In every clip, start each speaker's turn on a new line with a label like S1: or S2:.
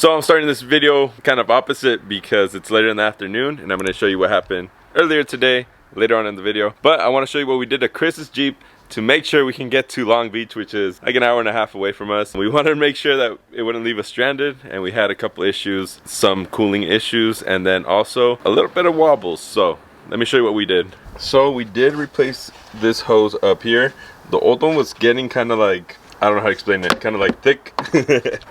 S1: So I'm starting this video kind of opposite because it's later in the afternoon and I'm going to show you what happened earlier today, later on in the video. But I want to show you what we did to Chris's Jeep to make sure we can get to Long Beach, which is like an hour and a half away from us. We wanted to make sure that it wouldn't leave us stranded, and we had a couple issues, some cooling issues, and then also a little bit of wobbles. So let me show you what we did. So we did replace this hose up here. The old one was getting kind of like, I don't know how to explain it, kind of like thick.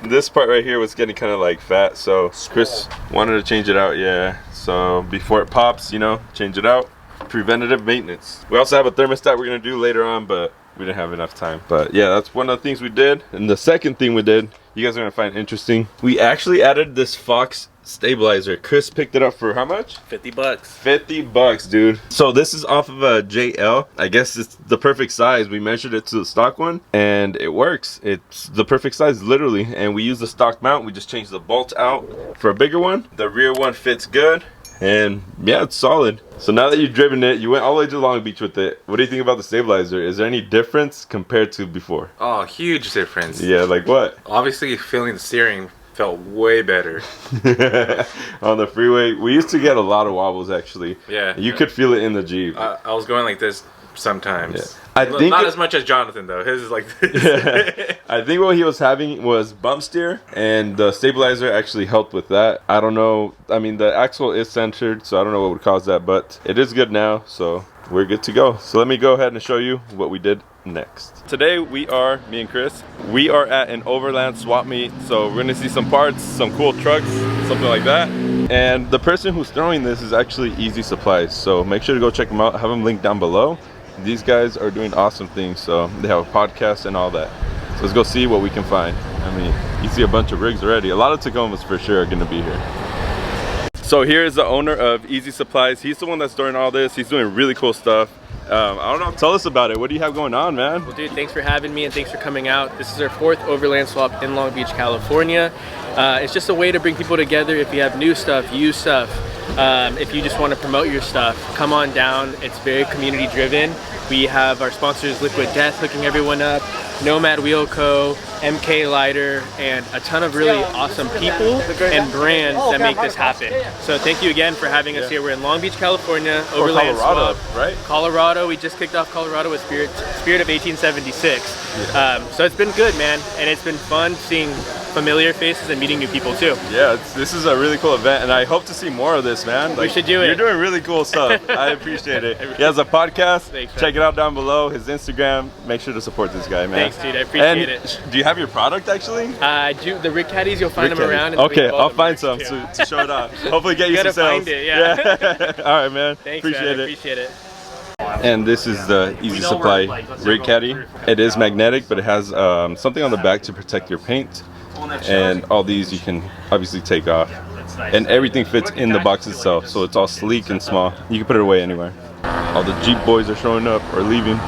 S1: This part right here was getting kind of like fat, so Chris wanted to change it out. Yeah, so before it pops, you know, change it out. Preventative maintenance. We also have a thermostat we're gonna do later on, but we didn't have enough time. But yeah, that's one of the things we did. And the second thing we did, you guys are gonna find interesting, we actually added this Fox stabilizer. Chris picked it up for how much?
S2: 50 bucks.
S1: 50 bucks, dude. So this is off of a JL. I guess it's the perfect size. We measured it to the stock one and it works. It's the perfect size, literally. And we use the stock mount. We just changed the bolt out for a bigger one. The rear one fits good. And yeah, it's solid. So now that you've driven it, you went all the way to Long Beach with it. What do you think about the stabilizer? Is there any difference compared to before?
S2: Oh, huge difference.
S1: Yeah, like what?
S2: Obviously, feeling the steering felt way better.
S1: On the freeway, we used to get a lot of wobbles actually.
S2: Yeah.
S1: You could feel it in the Jeep.
S2: I was going like this sometimes.
S1: Yeah. I think
S2: not as much as Jonathan though. His is like this.
S1: Yeah. I think what he was having was bump steer, and the stabilizer actually helped with that. I don't know. I mean, the axle is centered, so I don't know what would cause that, but it is good now, so we're good to go. So let me go ahead and show you what we did next. Today me and Chris, we are at an Overland Swap meet, so we're gonna see some parts, some cool trucks, something like that. And the person who's throwing this is actually Eezy Supplies, so make sure to go check them out. I have them linked down below. These guys are doing awesome things, so they have a podcast and all that. So let's go see what we can find. I mean, you see a bunch of rigs already. A lot of Tacomas for sure are gonna be here. So here is the owner of Eezy Supplies. He's the one that's doing all this. He's doing really cool stuff. I don't know, tell us about it. What do you have going on, man?
S3: Well, dude, thanks for having me and thanks for coming out. This is our 4th Overland Swap in Long Beach, California. It's just a way to bring people together. If you have new stuff, used stuff, if you just want to promote your stuff, come on down. It's very community driven. We have our sponsors Liquid Death hooking everyone up, Nomad Wheel Co., MK Lighter, and a ton of really awesome people and brands that make this happen. So thank you again for having us here. We're in Long Beach, California, Overland
S1: Colorado,
S3: Swap.
S1: right?
S3: Colorado. We just kicked off Colorado with Spirit of 1876. Yeah. So it's been good, man, and it's been fun seeing familiar faces and meeting new people too.
S1: Yeah, this is a really cool event, and I hope to see more of this, man.
S3: We should do it.
S1: You're doing really cool stuff. I appreciate it. He has a podcast.
S3: Thanks,
S1: check it out down below. His Instagram. Make sure to support this guy, man.
S3: Thanks, dude. I appreciate it.
S1: Do you have your product actually?
S3: I do. The rig caddies, you'll find them around.
S1: Okay, I'll find some to show it off. Hopefully, get you some sales.
S3: Find it, yeah.
S1: All right, man.
S3: Thanks,
S1: appreciate
S3: man.
S1: it.
S3: Appreciate it.
S1: And this is the Eezy Supply rig caddy. It is magnetic, but it has something on the back to protect your paint. And all these you can obviously take off. And everything fits in the box itself, so it's all sleek and small. You can put it away anywhere. All the Jeep boys are showing up or leaving.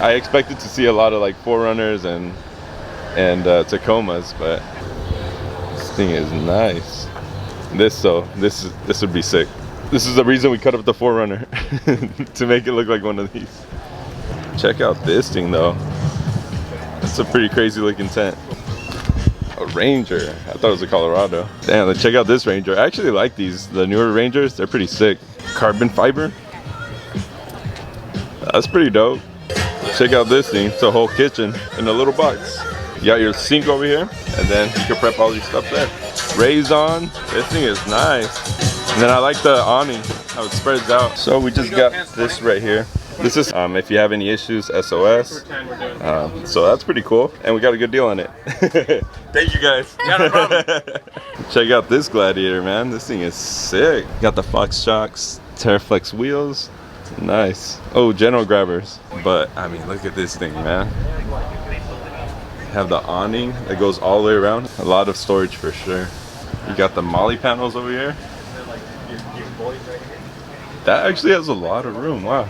S1: I expected to see a lot of like 4Runners and Tacomas, but this thing is nice. This would be sick. This is the reason we cut up the 4Runner to make it look like one of these. Check out this thing though. That's a pretty crazy looking tent. A Ranger. I thought it was a Colorado. Damn, let's check out this Ranger. I actually like these. The newer Rangers, they're pretty sick. Carbon fiber. That's pretty dope. Check out this thing. It's a whole kitchen in a little box. You got your sink over here, and then you can prep all your stuff there. Rays on. This thing is nice. And then I like the awning, how it spreads out. So we just got this right here. This is if you have any issues, SOS. So that's pretty cool, and we got a good deal on it. Thank you guys.
S2: Yeah, no problem.
S1: Check out this Gladiator, man. This thing is sick. Got the Fox shocks, Terraflex wheels. Nice. Oh, general grabbers. But I mean, look at this thing, man. Have the awning that goes all the way around. A lot of storage for sure. You got the molly panels over here. That actually has a lot of room. Wow.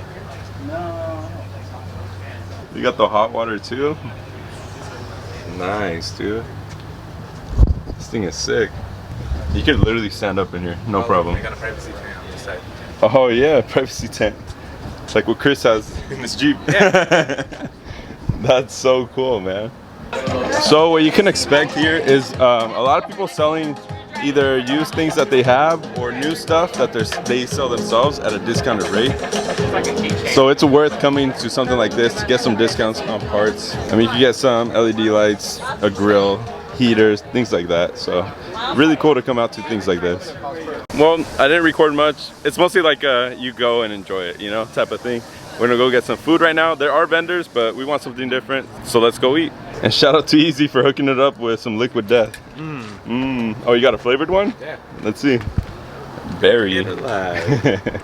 S1: You got the hot water too. Nice, dude. This thing is sick. You could literally stand up in here, no problem.
S2: I got a privacy tent on this side.
S1: Oh yeah, privacy tent. It's like what Chris has in his Jeep. Yeah. That's so cool, man. So what you can expect here is a lot of people selling either used things that they have or new stuff that they sell themselves at a discounted rate. So it's worth coming to something like this to get some discounts on parts. I mean, you can get some LED lights, a grill, heaters, things like that. So really cool to come out to things like this. Well, I didn't record much. It's mostly like you go and enjoy it, you know, type of thing. We're gonna go get some food right now. There are vendors, but we want something different, so let's go eat. And shout out to Eezy for hooking it up with some liquid death. Oh, you got a flavored one?
S2: Yeah.
S1: Let's see. Berry.
S2: Get alive.